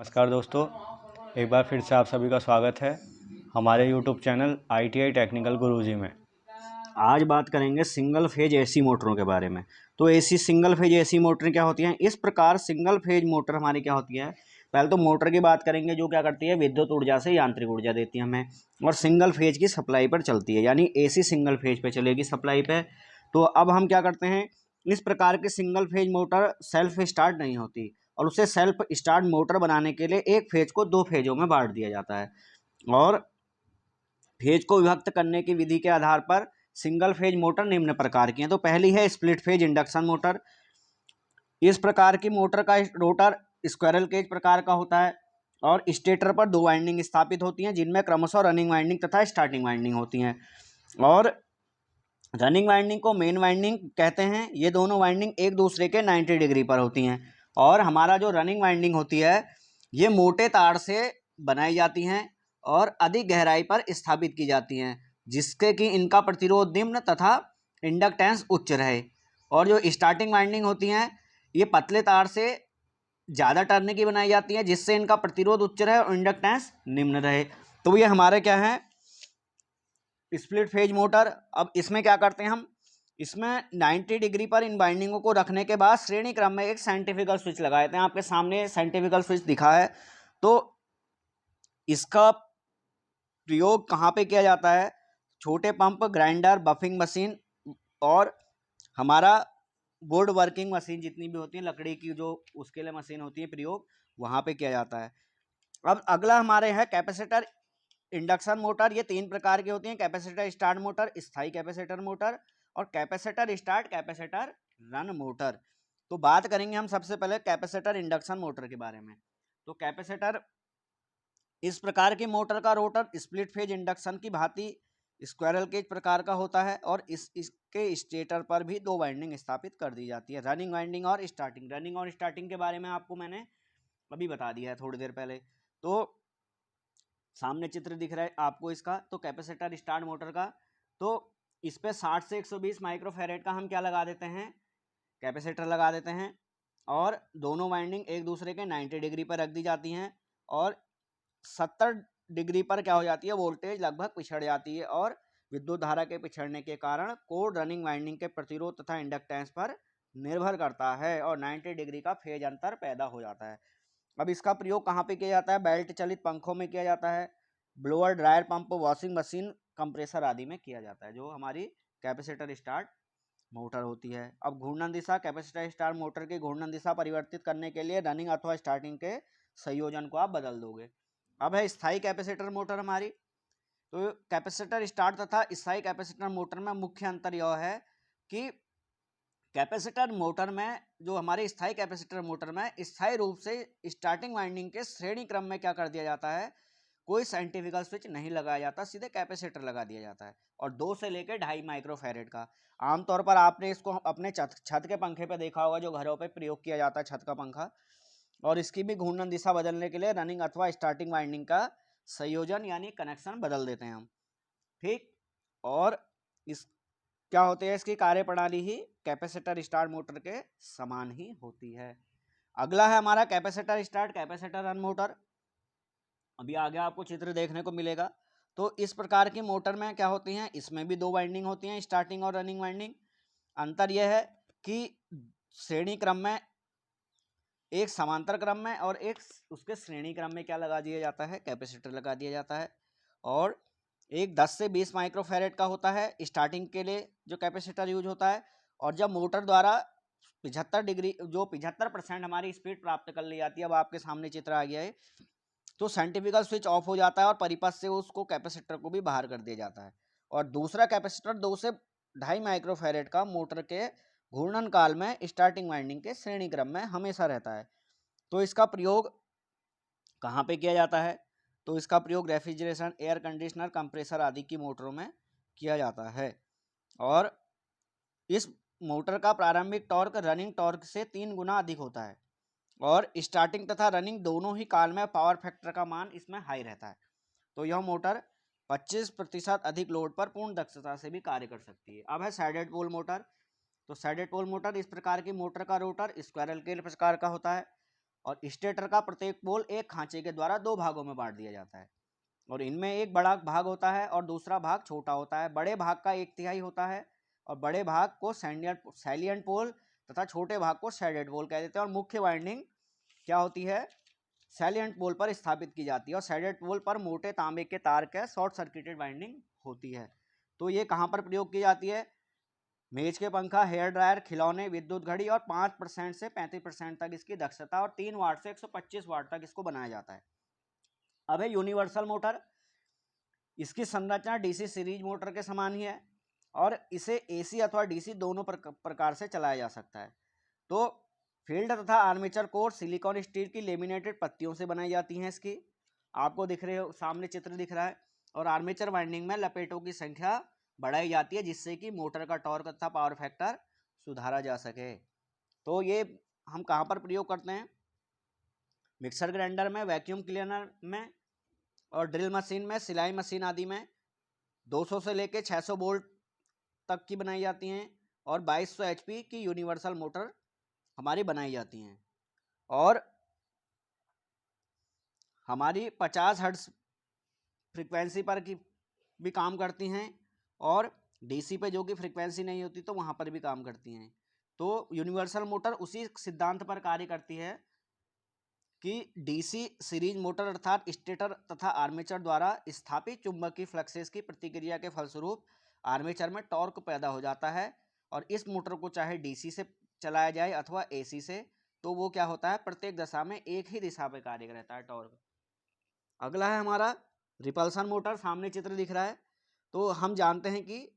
नमस्कार दोस्तों, एक बार फिर से आप सभी का स्वागत है हमारे यूट्यूब चैनल ITI टेक्निकल गुरुजी में। आज बात करेंगे सिंगल फेज एसी मोटरों के बारे में। तो AC single phase AC motor क्या होती हैं? इस प्रकार सिंगल फेज मोटर हमारी क्या होती है, पहले तो मोटर की बात करेंगे जो क्या करती है, विद्युत ऊर्जा से यांत्रिक ऊर्जा देती है हमें और सिंगल फेज की सप्लाई पर चलती है, यानी एसी सिंगल फेज पे चलेगी सप्लाई पे। तो अब हम क्या करते हैं, इस प्रकार की single phase motor self start नहीं होती और उसे सेल्फ स्टार्ट मोटर बनाने के लिए एक फेज को दो फेजों में बांट दिया जाता है और फेज को विभक्त करने की विधि के आधार पर सिंगल फेज मोटर निम्न प्रकार की है। तो पहली है स्प्लिट फेज इंडक्शन मोटर। इस प्रकार की मोटर का रोटर स्क्वायरल केज प्रकार का होता है और स्टेटर पर दो वाइंडिंग स्थापित होती हैं जिनमें क्रमशः रनिंग वाइंडिंग तथा स्टार्टिंग वाइंडिंग होती हैं। और रनिंग वाइंडिंग को मेन वाइंडिंग कहते हैं। ये दोनों वाइंडिंग एक दूसरे के 90 डिग्री पर होती हैं और हमारा जो रनिंग वाइंडिंग होती है ये मोटे तार से बनाई जाती हैं और अधिक गहराई पर स्थापित की जाती हैं जिसके कि इनका प्रतिरोध निम्न तथा इंडक्टेंस उच्च रहे। और जो स्टार्टिंग वाइंडिंग होती हैं ये पतले तार से ज़्यादा टर्न की बनाई जाती है जिससे इनका प्रतिरोध उच्च रहे और इंडक्टेंस निम्न रहे। तो ये हमारे क्या है, स्प्लिट फेज मोटर। अब इसमें क्या करते हैं हम, इसमें 90 डिग्री पर इन बाइंडिंगों को रखने के बाद श्रेणी क्रम में एक साइंटिफिकल स्विच लगाए थे। आपके सामने साइंटिफिकल स्विच दिखा है। तो इसका प्रयोग कहाँ पे किया जाता है, छोटे पंप, ग्राइंडर, बफिंग मशीन और हमारा वुड वर्किंग मशीन जितनी भी होती है लकड़ी की जो उसके लिए मशीन होती है प्रयोग वहाँ पे किया जाता है। अब अगला हमारे है कैपेसिटर इंडक्शन मोटर। ये तीन प्रकार की होती हैं, कैपेसिटर स्टार्ट मोटर, स्थायी कैपेसिटर मोटर और capacitor start capacitor run motor. तो बात करेंगे हम सबसे पहले कैपेसिटर इंडक्शन मोटर के बारे में। तो कैपेसिटर इस प्रकार की मोटर का रोटर स्प्लिट फेज इंडक्शन की भांति स्क्वायरल केज प्रकार का होता है और इसके स्टेटर पर भी दो वाइंडिंग स्थापित कर दी जाती है, रनिंग वाइंडिंग और स्टार्टिंग। रनिंग और स्टार्टिंग के बारे में आपको मैंने अभी बता दिया है थोड़ी देर पहले। तो सामने चित्र दिख रहा है आपको इसका, तो कैपेसिटर स्टार्ट मोटर का। तो इस पे 60 से 120 माइक्रोफेरेड का हम क्या लगा देते हैं, कैपेसिटर लगा देते हैं और दोनों वाइंडिंग एक दूसरे के 90 डिग्री पर रख दी जाती हैं और 70 डिग्री पर क्या हो जाती है, वोल्टेज लगभग पिछड़ जाती है और विद्युत धारा के पिछड़ने के कारण कोड रनिंग वाइंडिंग के प्रतिरोध तथा इंडक्टेंस पर निर्भर करता है और 90 डिग्री का फेज अंतर पैदा हो जाता है। अब इसका प्रयोग कहाँ पे किया जाता है, बेल्ट चलित पंखों में किया जाता है, blower, dryer pump, washing machine, compressor आदि में किया जाता है, जो हमारी कैपेसिटर स्टार्ट मोटर होती है। अब घूर्णन दिशा, कैपेसिटर स्टार्ट मोटर की घूर्णन दिशा परिवर्तित करने के लिए रनिंग अथवा स्टार्टिंग के संयोजन को आप बदल दोगे। अब है स्थायी कैपेसिटर मोटर हमारी। तो कैपेसिटर स्टार्ट तथा स्थायी कैपेसिटर मोटर में मुख्य अंतर यह है कि कैपेसिटर मोटर में, जो हमारे स्थायी कैपेसिटर मोटर में स्थायी रूप से स्टार्टिंग वाइंडिंग के श्रेणी क्रम में क्या कर दिया जाता है, कोई साइंटिफिकल स्विच नहीं लगाया जाता, सीधे कैपेसिटर लगा दिया जाता है और 2 से लेकर 2.5 माइक्रोफैरेड का। आमतौर पर आपने इसको अपने छत के पंखे पे देखा होगा, जो घरों पे प्रयोग किया जाता है छत का पंखा। और इसकी भी घूर्णन दिशा बदलने के लिए रनिंग अथवा स्टार्टिंग वाइंडिंग का संयोजन यानी कनेक्शन बदल देते हैं हम, ठीक। और इस क्या होते हैं, इसकी कार्यप्रणाली ही कैपेसिटर स्टार्ट मोटर के समान ही होती है। अगला है हमारा capacitor start capacitor run motor. अभी आगे आपको चित्र देखने को मिलेगा। तो इस प्रकार की मोटर में क्या होती हैं, इसमें भी दो वाइंडिंग होती हैं, स्टार्टिंग और रनिंग वाइंडिंग। अंतर यह है कि श्रेणी क्रम में एक समांतर क्रम में और एक उसके श्रेणी क्रम में क्या लगा दिया जाता है, कैपेसिटर लगा दिया जाता है। और एक 10 से 20 माइक्रोफैरेड का होता है स्टार्टिंग के लिए जो कैपेसिटर यूज होता है। और जब मोटर द्वारा 75 डिग्री जो 75% हमारी स्पीड प्राप्त कर ली जाती है, अब आपके सामने चित्र आ गया है, तो साइंटिफिकल स्विच ऑफ हो जाता है और परिपथ से उसको कैपेसिटर को भी बाहर कर दिया जाता है। और दूसरा कैपेसिटर 2 से 2.5 माइक्रोफैरेड का मोटर के घूर्णन काल में स्टार्टिंग वाइंडिंग के श्रेणी क्रम में हमेशा रहता है। तो इसका प्रयोग कहाँ पे किया जाता है, तो इसका प्रयोग रेफ्रिजरेशन, एयर कंडीशनर, कंप्रेसर आदि की मोटरों में किया जाता है। और इस मोटर का प्रारंभिक टॉर्क रनिंग टॉर्क से 3 गुना अधिक होता है और स्टार्टिंग तथा रनिंग दोनों ही काल में पावर फैक्टर का मान इसमें हाई रहता है। तो यह मोटर 25% अधिक लोड पर पूर्ण दक्षता से भी कार्य कर सकती है। अब है साइडेड पोल मोटर। तो साइडेड पोल मोटर इस प्रकार की मोटर का रोटर स्क्वायरल केज प्रकार का होता है और स्टेटर का प्रत्येक पोल एक खांचे के द्वारा दो भागों में बांट दिया जाता है और इनमें एक बड़ा भाग होता है और दूसरा भाग छोटा होता है। बड़े भाग का 1/3 होता है और बड़े भाग को सैलिएंट पोल तथा छोटे भाग को शेडेड पोल कह देते हैं। और मुख्य वाइंडिंग क्या होती है, सैलिएंट पोल पर स्थापित की जाती है और शेडेड पोल पर मोटे तांबे के तार के शॉर्ट सर्किटेड वाइंडिंग होती है। तो ये कहाँ पर प्रयोग की जाती है, मेज के पंखा, हेयर ड्रायर, खिलौने, विद्युत घड़ी और 5% से 35% तक इसकी दक्षता और 3 वाट से 125 वाट तक इसको बनाया जाता है। अब है यूनिवर्सल मोटर। इसकी संरचना डीसी सीरीज मोटर के समान ही है और इसे एसी अथवा डीसी दोनों प्रकार से चलाया जा सकता है। तो फील्ड तथा आर्मेचर कोर सिलिकॉन स्टील की लेमिनेटेड पत्तियों से बनाई जाती हैं। इसकी आपको दिख रहे हो, सामने चित्र दिख रहा है। और आर्मेचर वाइंडिंग में लपेटों की संख्या बढ़ाई जाती है जिससे कि मोटर का टॉर्क तथा पावर फैक्टर सुधारा जा सके। तो ये हम कहाँ पर प्रयोग करते हैं, मिक्सर ग्राइंडर में, वैक्यूम क्लीनर में और ड्रिल मशीन में, सिलाई मशीन आदि में 200 से लेकर 600 वोल्ट तक की बनाई जाती हैं और 2200 एचपी की यूनिवर्सल मोटर हमारी बनाई जाती हैं और हमारी 50 हर्ट्ज फ्रीक्वेंसी पर की भी काम करती हैं और डीसी पे जो कि फ्रीक्वेंसी नहीं होती तो वहाँ पर भी काम करती हैं। तो यूनिवर्सल मोटर उसी सिद्धांत पर कार्य करती है कि डीसी सीरीज मोटर अर्थात स्टेटर तथा आर्मेचर द्वारा स्थापित चुंबकीय फ्लक्सेस की प्रतिक्रिया के फलस्वरूप आर्मेचर में टॉर्क पैदा हो जाता है और इस मोटर को चाहे डीसी से चलाया जाए अथवा एसी से, तो वो क्या होता है, प्रत्येक दशा में एक ही दिशा पे कार्य करता है टॉर्क। अगला है हमारा रिपल्सन मोटर, सामने चित्र दिख रहा है। तो हम जानते हैं कि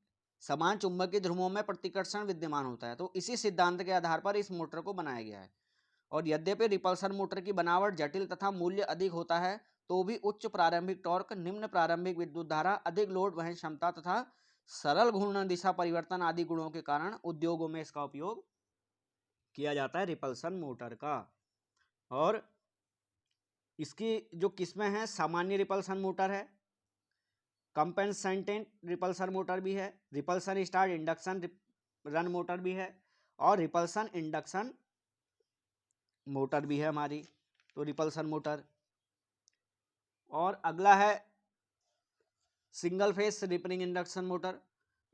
समान चुंबकीय ध्रुवों में प्रतिकर्षण विद्यमान होता है, तो इसी सिद्धांत के आधार पर इस मोटर को बनाया गया है। और यद्यपि रिपल्सन मोटर की बनावट जटिल तथा मूल्य अधिक होता है तो भी उच्च प्रारंभिक टॉर्क, निम्न प्रारंभिक विद्युत धारा, अधिक लोड वहन क्षमता तथा सरल घूर्णन दिशा परिवर्तन आदि गुणों के कारण उद्योगों में इसका उपयोग किया जाता है रिपल्सन मोटर का। और इसकी जो किस्में हैं, सामान्य रिपल्सन मोटर है, कंपेंसेटेड रिपल्सन मोटर भी है, repulsion start induction run motor भी है और रिपल्सन इंडक्शन मोटर भी है हमारी। तो रिपल्सन मोटर। और अगला है single phase slipping induction motor.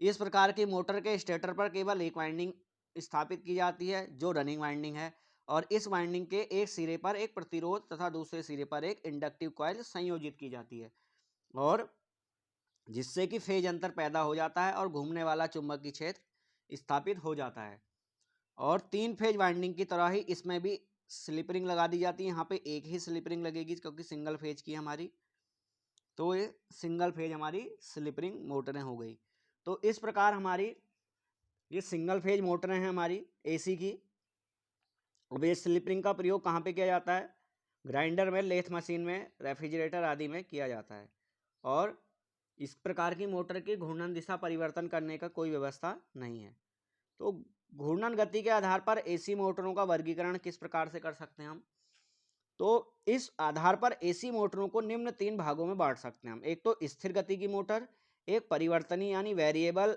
इस प्रकार की मोटर के स्टेटर पर केवल एक वाइंडिंग स्थापित की जाती है जो रनिंग वाइंडिंग है और इस वाइंडिंग के एक सिरे पर एक प्रतिरोध तथा दूसरे सिरे पर एक इंडक्टिव कॉइल संयोजित की जाती है और जिससे कि फेज अंतर पैदा हो जाता है और घूमने वाला चुंबकीय क्षेत्र स्थापित हो जाता है। और 3 फेज वाइंडिंग की तरह ही इसमें भी स्लिप रिंग लगा दी जाती है। यहाँ पे एक ही स्लिप रिंग लगेगी क्योंकि सिंगल फेज की हमारी, तो ये सिंगल फेज हमारी स्लिप रिंग मोटरें हो गई। तो इस प्रकार हमारी ये सिंगल फेज मोटरें हैं हमारी एसी की। अब ये स्लिप रिंग का प्रयोग कहाँ पे किया जाता है, ग्राइंडर में, लेथ मशीन में, रेफ्रिजरेटर आदि में किया जाता है। और इस प्रकार की मोटर की घूर्णन दिशा परिवर्तन करने का कोई व्यवस्था नहीं है। तो घूर्णन गति के आधार पर एसी मोटरों का वर्गीकरण किस प्रकार से कर सकते हैं हम, तो इस आधार पर एसी मोटरों को निम्न 3 भागों में बांट सकते हैं हम। एक तो स्थिर गति की मोटर, एक परिवर्तनीय यानी वेरिएबल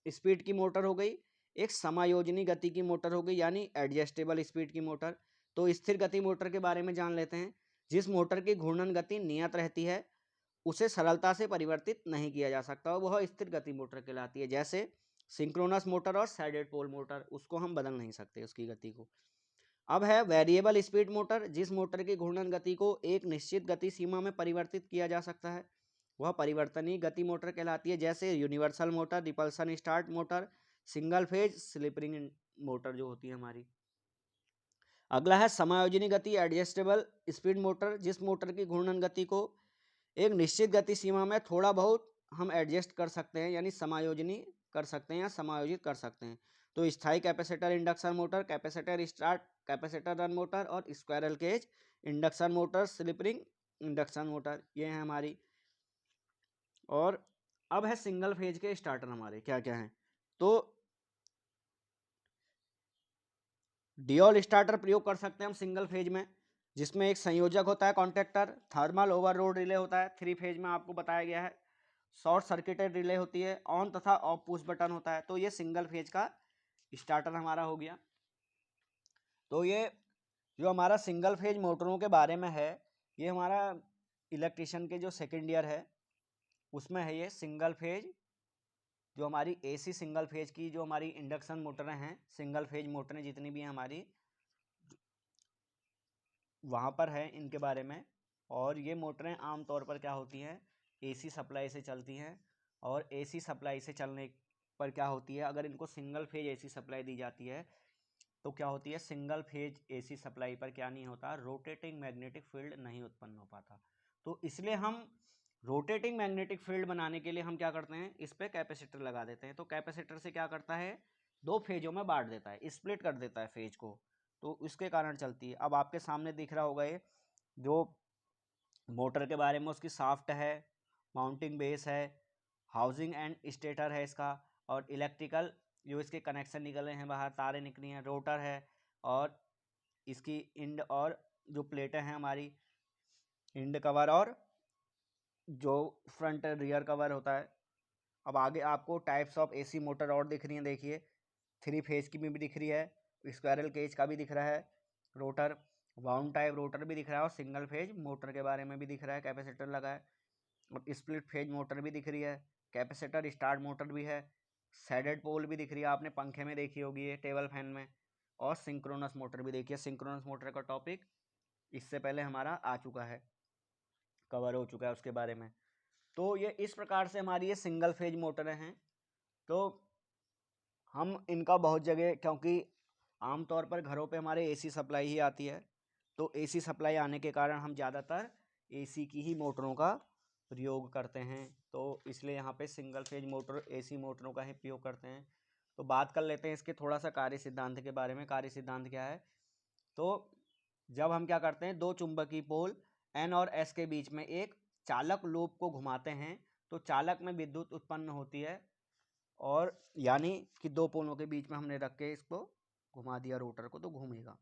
स्पीड की मोटर हो गई, एक समायोजनी गति की मोटर हो गई यानी एडजस्टेबल स्पीड की मोटर। तो स्थिर गति मोटर के बारे में जान लेते हैं। जिस मोटर की घूर्णन गति नियत रहती है उसे सरलता से परिवर्तित नहीं किया जा सकता, वह स्थिर गति मोटर कहलाती है। जैसे सिंक्रोनस मोटर और सैडेड पोल मोटर, उसको हम बदल नहीं सकते उसकी गति को। अब है वेरिएबल स्पीड मोटर, जिस मोटर की घूर्णन गति को एक निश्चित गति सीमा में परिवर्तित किया जा सकता है वह परिवर्तनीय गति मोटर कहलाती है। जैसे universal motor, repulsion start motor, single phase slip ring motor जो होती है हमारी। अगला है समायोजनी गति एडजस्टेबल स्पीड मोटर, जिस मोटर की घूर्णन गति को एक निश्चित गति सीमा में थोड़ा बहुत हम एडजस्ट कर सकते हैं यानी समायोजनी कर सकते हैं या समायोजित कर सकते हैं। तो स्थायी capacitor induction motor, capacitor start capacitor run motor और squirrel cage induction motor, slip ring induction motor, ये है हमारी। और अब है सिंगल फेज के स्टार्टर हमारे क्या क्या हैं। तो डियोल स्टार्टर प्रयोग कर सकते हैं हम सिंगल फेज में, जिसमें एक संयोजक होता है कॉन्टैक्टर, थर्मल ओवरलोड रिले होता है 3 फेज में आपको बताया गया है, शॉर्ट सर्किटेड रिले होती है, ऑन तथा ऑफ पुश बटन होता है। तो ये सिंगल फेज का स्टार्टर हमारा हो गया। तो ये जो हमारा सिंगल फेज मोटरों के बारे में है, ये हमारा इलेक्ट्रिशियन के जो सेकेंड ईयर है उसमें है ये सिंगल फेज। जो हमारी एसी सिंगल फेज की जो हमारी इंडक्शन मोटरें हैं, सिंगल फेज मोटरें जितनी भी हैं हमारी, वहाँ पर है इनके बारे में। और ये मोटरें आमतौर पर क्या होती हैं, एसी सप्लाई से चलती हैं। और एसी सप्लाई से चलने पर क्या होती है, अगर इनको सिंगल फेज एसी सप्लाई दी जाती है तो क्या होती है, सिंगल फेज एसी सप्लाई पर क्या नहीं होता, रोटेटिंग मैग्नेटिक फील्ड नहीं उत्पन्न हो पाता। तो इसलिए हम रोटेटिंग मैग्नेटिक फील्ड बनाने के लिए हम क्या करते हैं, इस पे कैपेसिटर लगा देते हैं। तो कैपेसिटर से क्या करता है, दो फेजों में बांट देता है, स्प्लिट कर देता है फेज को, तो इसके कारण चलती है। अब आपके सामने दिख रहा होगा ये जो मोटर के बारे में, उसकी शाफ्ट है, माउंटिंग बेस है, हाउसिंग एंड स्टेटर है इसका, और इलेक्ट्रिकल जो इसके कनेक्शन निकले हैं बाहर, तारें निकली हैं, रोटर है, और इसकी इंड और जो प्लेटें हैं हमारी, इंड कवर और जो फ्रंट रियर कवर होता है। अब आगे आपको टाइप्स ऑफ एसी मोटर और दिख रही हैं, देखिए 3 फेज की भी दिख रही है, स्क्वायरल केज का भी दिख रहा है रोटर, वाउंड टाइप रोटर भी दिख रहा है, और सिंगल फेज मोटर के बारे में भी दिख रहा है, कैपेसिटर लगा है। और स्प्लिट फेज मोटर भी दिख रही है, कैपेसिटर स्टार्ट मोटर भी है, सैडेड पोल भी दिख रही है, आपने पंखे में देखी होगी ये, टेबल फैन में। और सिंक्रोनस मोटर भी देखिए, सिंक्रोनस मोटर का टॉपिक इससे पहले हमारा आ चुका है, कवर हो चुका है उसके बारे में। तो ये इस प्रकार से हमारी ये सिंगल फेज मोटरें हैं। तो हम इनका बहुत जगह, क्योंकि आमतौर पर घरों पे हमारे एसी सप्लाई ही आती है, तो एसी सप्लाई आने के कारण हम ज़्यादातर एसी की ही मोटरों का प्रयोग करते हैं। तो इसलिए यहाँ पे सिंगल फेज मोटर एसी मोटरों का ही प्रयोग करते हैं। तो बात कर लेते हैं इसके थोड़ा सा कार्य सिद्धांत के बारे में। कार्य सिद्धांत क्या है, तो जब हम क्या करते हैं, दो चुंबकीय पोल एन और एस के बीच में एक चालक लूप को घुमाते हैं तो चालक में विद्युत उत्पन्न होती है। और यानी कि दो पोलों के बीच में हमने रख के इसको घुमा दिया रोटर को, तो घूमेगा।